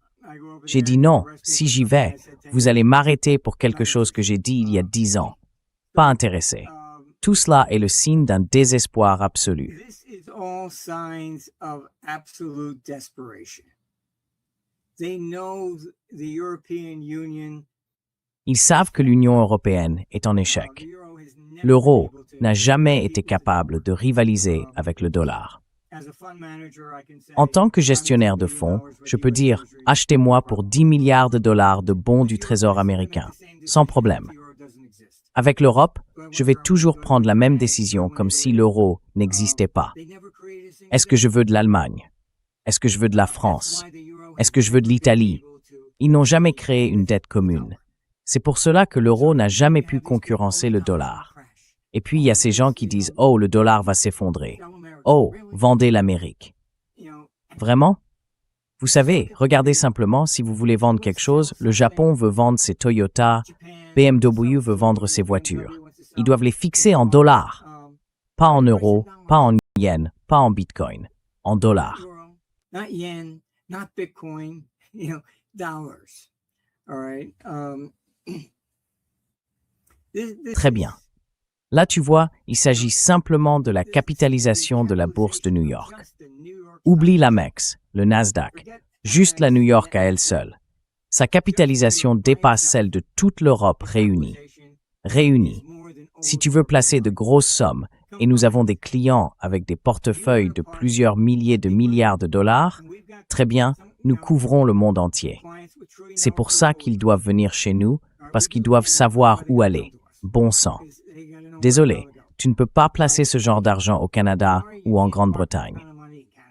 J'ai dit non, si j'y vais, vous allez m'arrêter pour quelque chose que j'ai dit il y a 10 ans. Pas intéressé. Tout cela est le signe d'un désespoir absolu. All signs of absolute desperation. They know the European Union. Ils savent que l'Union européenne est en échec. L'euro n'a jamais été capable de rivaliser avec le dollar. En tant que gestionnaire de fonds, je peux dire « achetez-moi pour 10 milliards de dollars de bons du Trésor américain, sans problème ». Avec l'Europe, je vais toujours prendre la même décision comme si l'euro n'existait pas. Est-ce que je veux de l'Allemagne? Est-ce que je veux de la France? Est-ce que je veux de l'Italie? Ils n'ont jamais créé une dette commune. C'est pour cela que l'euro n'a jamais pu concurrencer le dollar. Et puis, il y a ces gens qui disent « Oh, le dollar va s'effondrer. Oh, vendez l'Amérique. » Vraiment? Vous savez, regardez simplement, si vous voulez vendre quelque chose, le Japon veut vendre ses Toyota, BMW veut vendre ses voitures. Ils doivent les fixer en dollars. Pas en euros, pas en yens, pas en bitcoin. En dollars. Not yen, not Bitcoin, dollars. All right. Très bien. Là, tu vois, il s'agit simplement de la capitalisation de la bourse de New York. Oublie l'Amex, le Nasdaq, juste la New York à elle seule. Sa capitalisation dépasse celle de toute l'Europe réunie. Réunie. Si tu veux placer de grosses sommes, et nous avons des clients avec des portefeuilles de plusieurs milliers de milliards de dollars, très bien, nous couvrons le monde entier. C'est pour ça qu'ils doivent venir chez nous, parce qu'ils doivent savoir où aller. Bon sang. Désolé, tu ne peux pas placer ce genre d'argent au Canada ou en Grande-Bretagne.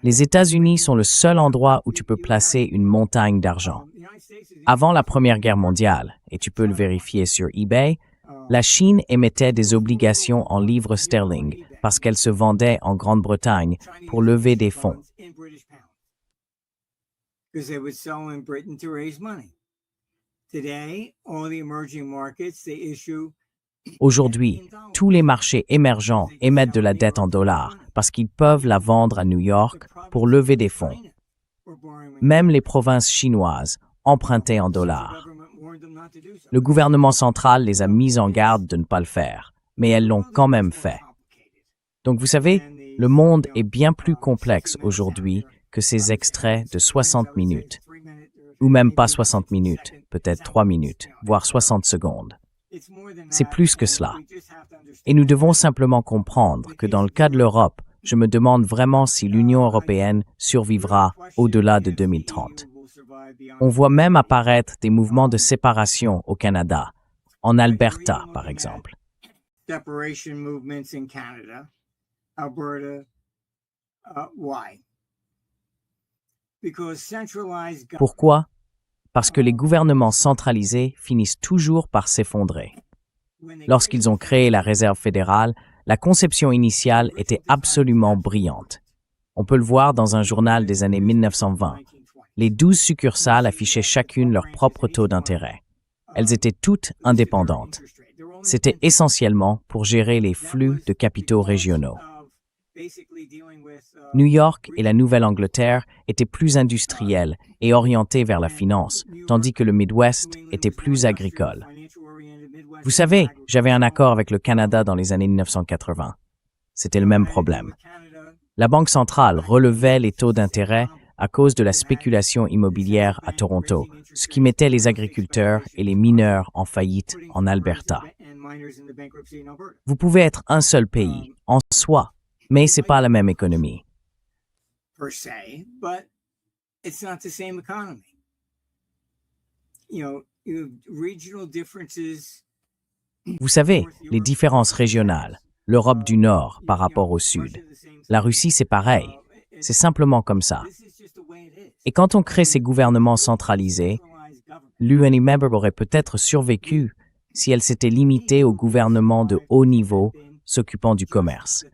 Les États-Unis sont le seul endroit où tu peux placer une montagne d'argent. Avant la Première Guerre mondiale, et tu peux le vérifier sur eBay, la Chine émettait des obligations en livres sterling parce qu'elle se vendait en Grande-Bretagne pour lever des fonds. Aujourd'hui, tous les marchés émergents émettent de la dette en dollars parce qu'ils peuvent la vendre à New York pour lever des fonds. Même les provinces chinoises empruntaient en dollars. Le gouvernement central les a mis en garde de ne pas le faire, mais elles l'ont quand même fait. Donc vous savez, le monde est bien plus complexe aujourd'hui que ces extraits de 60 minutes. Ou même pas 60 minutes, peut-être 3 minutes, voire 60 secondes. C'est plus que cela. Et nous devons simplement comprendre que dans le cas de l'Europe, je me demande vraiment si l'Union européenne survivra au-delà de 2030. On voit même apparaître des mouvements de séparation au Canada, en Alberta par exemple. Separation movements in Canada, Alberta. Why? Because centralized Pourquoi? Parce que les gouvernements centralisés finissent toujours par s'effondrer. Lorsqu'ils ont créé la Réserve fédérale, la conception initiale était absolument brillante. On peut le voir dans un journal des années 1920. Les 12 succursales affichaient chacune leur propre taux d'intérêt. Elles étaient toutes indépendantes. C'était essentiellement pour gérer les flux de capitaux régionaux. New York et la Nouvelle-Angleterre étaient plus industriels et orientés vers la finance, tandis que le Midwest était plus agricole. Vous savez, j'avais un accord avec le Canada dans les années 1980. C'était le même problème. La Banque centrale relevait les taux d'intérêt à cause de la spéculation immobilière à Toronto, ce qui mettait les agriculteurs et les mineurs en faillite en Alberta. Vous pouvez être un seul pays, en soi, mais c'est pas la même économie. Per se, but it's not the same economy. You have regional differences. Vous savez, les différences régionales, l'Europe du Nord par rapport au Sud. La Russie, c'est pareil. C'est simplement comme ça. Et quand on crée ces gouvernements centralisés, l'UNIMEB aurait peut-être survécu si elle s'était limitée aux gouvernements de haut niveau s'occupant du commerce.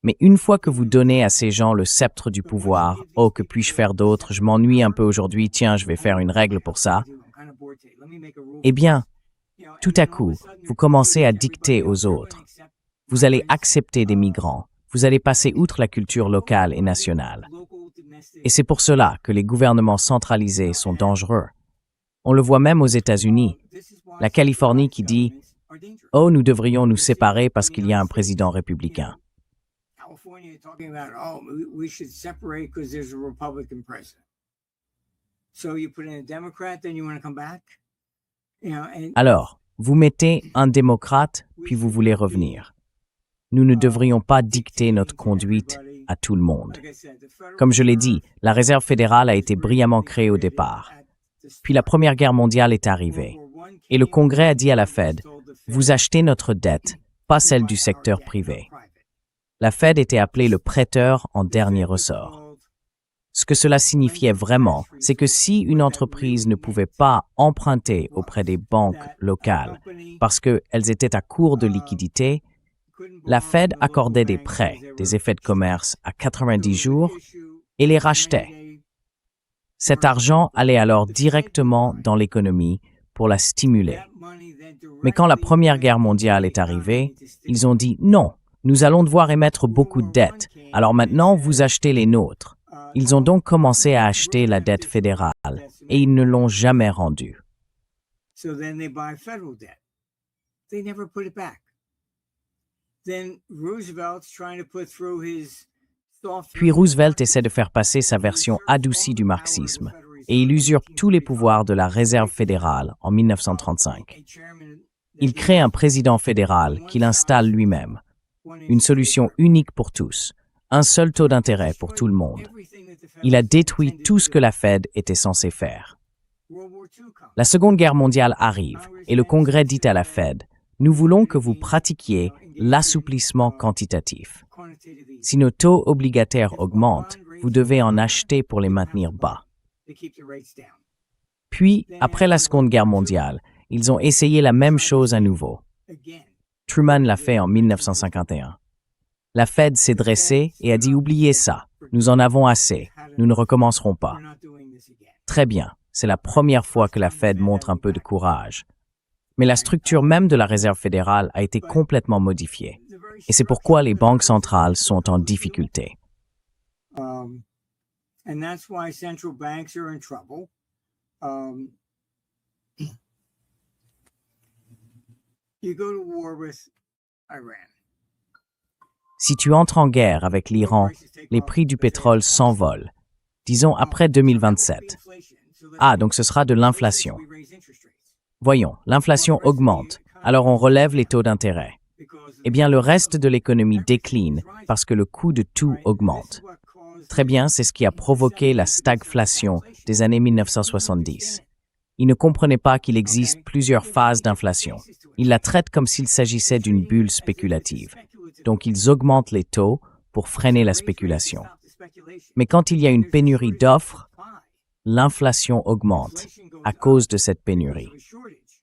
Mais une fois que vous donnez à ces gens le sceptre du pouvoir, « Oh, que puis-je faire d'autre? Je m'ennuie un peu aujourd'hui, tiens, je vais faire une règle pour ça. » Eh bien, tout à coup, vous commencez à dicter aux autres. Vous allez accepter des migrants. Vous allez passer outre la culture locale et nationale. Et c'est pour cela que les gouvernements centralisés sont dangereux. On le voit même aux États-Unis. La Californie qui dit « Oh, nous devrions nous séparer parce qu'il y a un président républicain. » California talking about, oh, we should separate because there's a Republican president. So you put in a Democrat, then you want to come back? Alors, vous mettez un démocrate, puis vous voulez revenir. Nous ne devrions pas dicter notre conduite à tout le monde. Comme je l'ai dit, la Réserve fédérale a été brillamment créée au départ. Puis la Première Guerre mondiale est arrivée. Et le Congrès a dit à la Fed, « Vous achetez notre dette, pas celle du secteur privé. » La Fed était appelée le prêteur en dernier ressort. Ce que cela signifiait vraiment, c'est que si une entreprise ne pouvait pas emprunter auprès des banques locales parce qu'elles étaient à court de liquidités, la Fed accordait des prêts, des effets de commerce à 90 jours et les rachetait. Cet argent allait alors directement dans l'économie pour la stimuler. Mais quand la Première Guerre mondiale est arrivée, ils ont dit « Non, nous allons devoir émettre beaucoup de dettes, alors maintenant vous achetez les nôtres. » Ils ont donc commencé à acheter la dette fédérale et ils ne l'ont jamais rendue. Puis Roosevelt essaie de faire passer sa version adoucie du marxisme et il usurpe tous les pouvoirs de la Réserve fédérale en 1935. Il crée un président fédéral qu'il installe lui-même, une solution unique pour tous, un seul taux d'intérêt pour tout le monde. Il a détruit tout ce que la Fed était censée faire. La Seconde Guerre mondiale arrive et le Congrès dit à la Fed, « Nous voulons que vous pratiquiez l'assouplissement quantitatif. Si nos taux obligataires augmentent, vous devez en acheter pour les maintenir bas. » Puis, après la Seconde Guerre mondiale, ils ont essayé la même chose à nouveau. Truman l'a fait en 1951. La Fed s'est dressée et a dit « Oubliez ça, nous en avons assez, nous ne recommencerons pas. » Très bien, c'est la première fois que la Fed montre un peu de courage. Mais la structure même de la Réserve fédérale a été complètement modifiée. Et c'est pourquoi les banques centrales sont en difficulté. And that's why central banks are in trouble. You go to war with Iran. Si tu entres en guerre avec l'Iran, les prix du pétrole s'envolent, disons après 2027. Ah, donc ce sera de l'inflation. Voyons, l'inflation augmente, alors on relève les taux d'intérêt. Eh bien, le reste de l'économie décline parce que le coût de tout augmente. Très bien, c'est ce qui a provoqué la stagflation des années 1970. Ils ne comprenaient pas qu'il existe plusieurs phases d'inflation. Ils la traitent comme s'il s'agissait d'une bulle spéculative. Donc ils augmentent les taux pour freiner la spéculation. Mais quand il y a une pénurie d'offres, l'inflation augmente à cause de cette pénurie.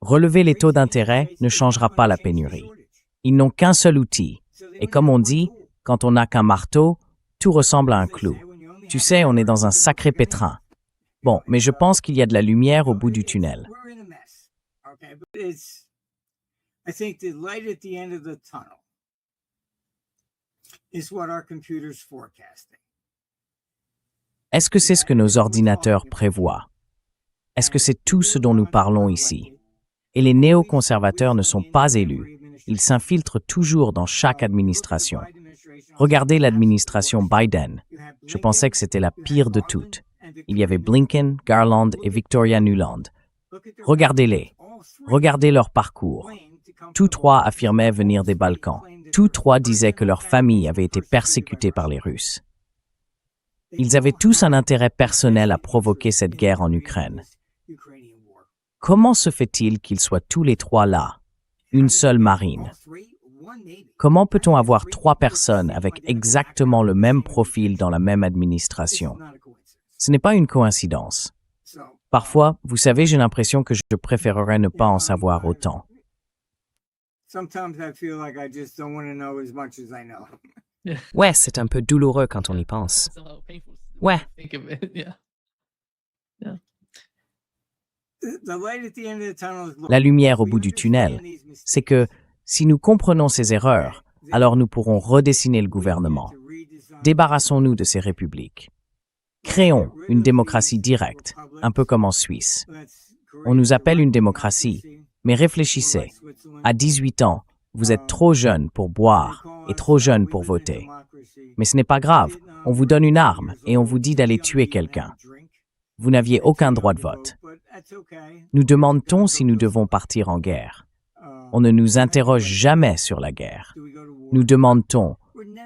Relever les taux d'intérêt ne changera pas la pénurie. Ils n'ont qu'un seul outil. Et comme on dit, quand on n'a qu'un marteau, tout ressemble à un clou. Tu sais, on est dans un sacré pétrin. Bon, mais je pense qu'il y a de la lumière au bout du tunnel. is what our computers forecasting. Est-ce que c'est ce que nos ordinateurs prévoient? Est-ce que c'est tout ce dont nous parlons ici? Et les néoconservateurs ne sont pas élus. Ils s'infiltrent toujours dans chaque administration. Regardez l'administration Biden. Je pensais que c'était la pire de toutes. Il y avait Blinken, Garland et Victoria Nuland. Regardez-les. Regardez leur parcours. Tous trois affirmaient venir des Balkans. Tous trois disaient que leur famille avait été persécutée par les Russes. Ils avaient tous un intérêt personnel à provoquer cette guerre en Ukraine. Comment se fait-il qu'ils soient tous les trois là, une seule marine? Comment peut-on avoir trois personnes avec exactement le même profil dans la même administration? Ce n'est pas une coïncidence. Parfois, vous savez, j'ai l'impression que je préférerais ne pas en savoir autant. Sometimes I feel like I just don't want to know as much as I know. Ouais, c'est un peu douloureux quand on y pense. Ouais, The light at the end of the tunnel is La lumière au bout du tunnel, c'est que si nous comprenons ces erreurs, alors nous pourrons redessiner le gouvernement. Débarrassons-nous de ces républiques. Créons une démocratie directe, un peu comme en Suisse. On nous appelle une démocratie, mais réfléchissez. À 18 ans, vous êtes trop jeune pour boire et trop jeune pour voter. Mais ce n'est pas grave, on vous donne une arme et on vous dit d'aller tuer quelqu'un. Vous n'aviez aucun droit de vote. Nous demande-t-on si nous devons partir en guerre? On ne nous interroge jamais sur la guerre. Nous demande-t-on,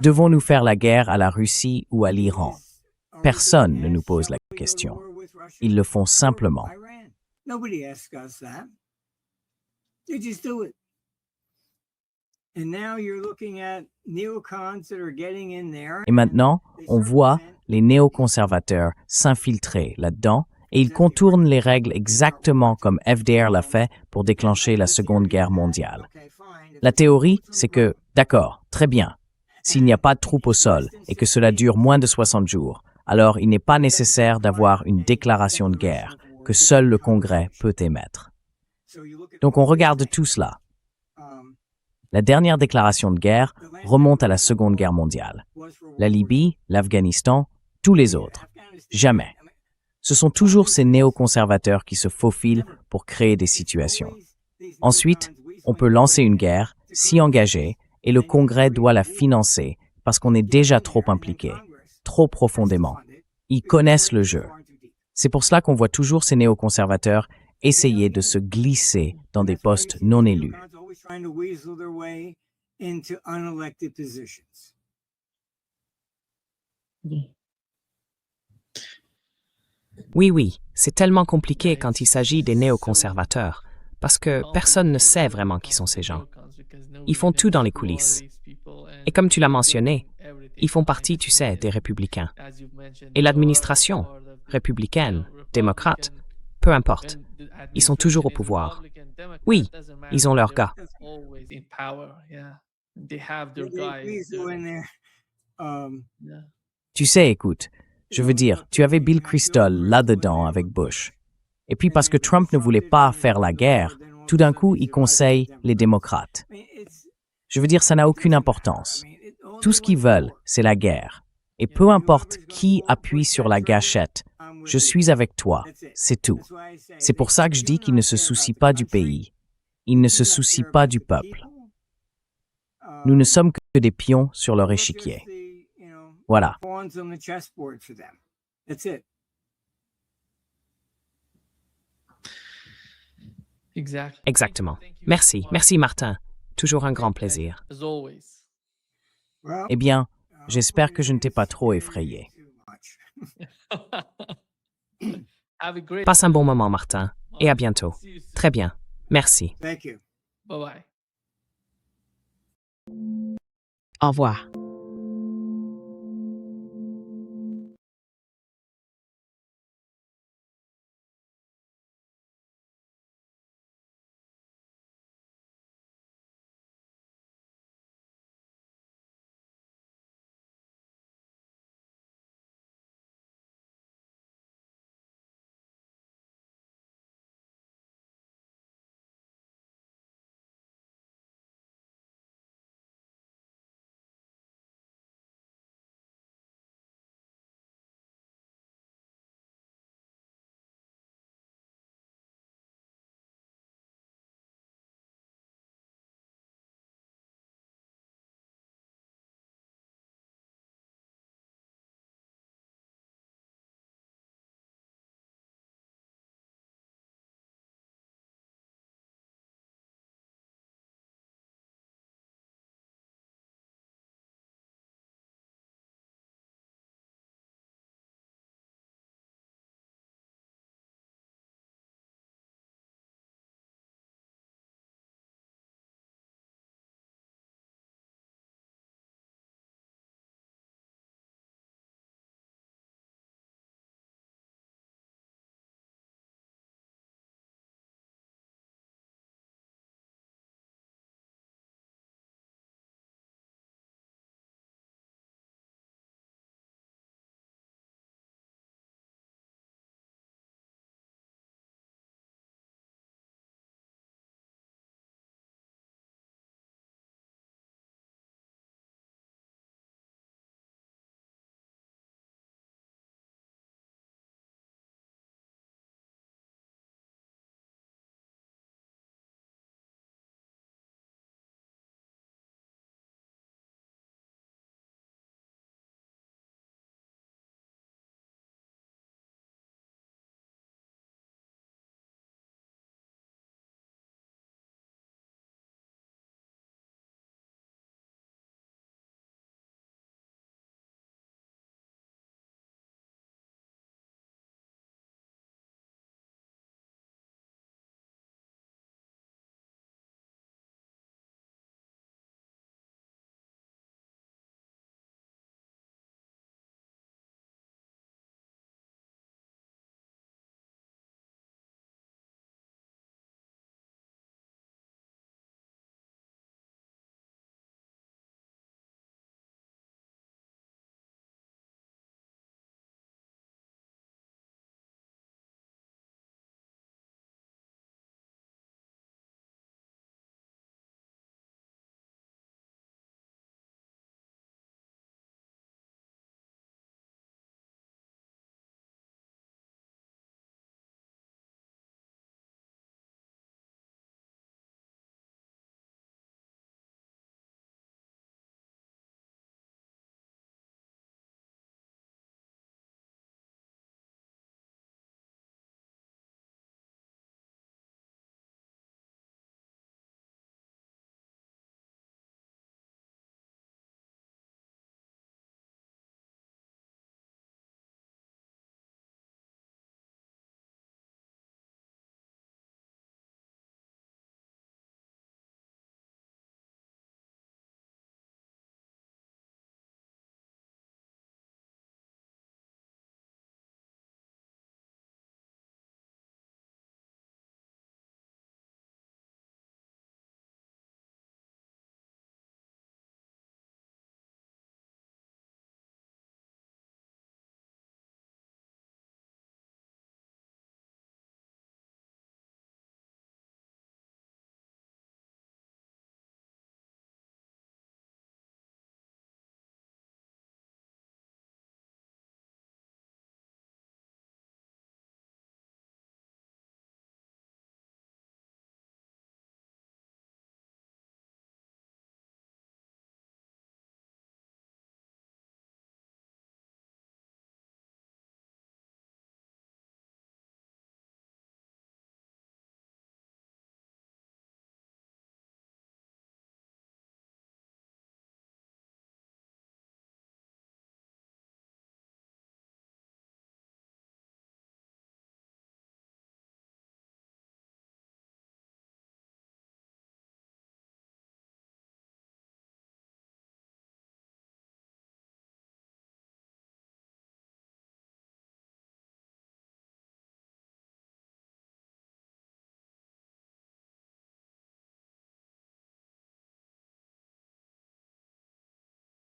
devons-nous faire la guerre à la Russie ou à l'Iran? Personne ne nous pose la question. Ils le font simplement. Nobody asks us that. They just do it. And now you're looking at neocons that are getting in there. Et maintenant, on voit les néoconservateurs s'infiltrer là-dedans et ils contournent les règles exactement comme FDR l'a fait pour déclencher la Seconde Guerre mondiale. La théorie, c'est que, d'accord, très bien, s'il n'y a pas de troupes au sol et que cela dure moins de 60 jours, alors il n'est pas nécessaire d'avoir une déclaration de guerre que seul le Congrès peut émettre. Donc on regarde tout cela. La dernière déclaration de guerre remonte à la Seconde Guerre mondiale. La Libye, l'Afghanistan, tous les autres. Jamais. Ce sont toujours ces néoconservateurs qui se faufilent pour créer des situations. Ensuite, on peut lancer une guerre, s'y engager, et le Congrès doit la financer parce qu'on est déjà trop impliqué, trop profondément. Ils connaissent le jeu. C'est pour cela qu'on voit toujours ces néoconservateurs essayer de se glisser dans des postes non élus. Trying to weasel their way into unelected positions. oui, c'est tellement compliqué quand il s'agit des néoconservateurs, parce que personne ne sait vraiment qui sont ces gens. Ils font tout dans les coulisses. Et comme tu l'as mentionné, ils font partie, tu sais, des républicains. Et l'administration, républicaine, démocrate, peu importe, ils sont toujours au pouvoir. Oui, ils ont leurs gars. Weasel in there. Tu sais, écoute, je veux dire, tu avais Bill Kristol là-dedans avec Bush. Et puis parce que Trump ne voulait pas faire la guerre, tout d'un coup, il conseille les démocrates. Je veux dire, ça n'a aucune importance. Tout ce qu'ils veulent, c'est la guerre. Et peu importe qui appuie sur la gâchette, je suis avec toi, c'est tout. C'est pour ça que je dis qu'ils ne se soucient pas du pays. Ils ne se soucient pas du peuple. Nous ne sommes que des pions sur leur échiquier. Voilà. Pawns on the chessboard for them. That's it. Exactement. Merci, merci Martin. Toujours un grand plaisir. Well, Eh bien, j'espère que je ne t'ai pas trop effrayé. Passe un bon moment, Martin, et à bientôt. Très bien. Merci. thank you. Au revoir.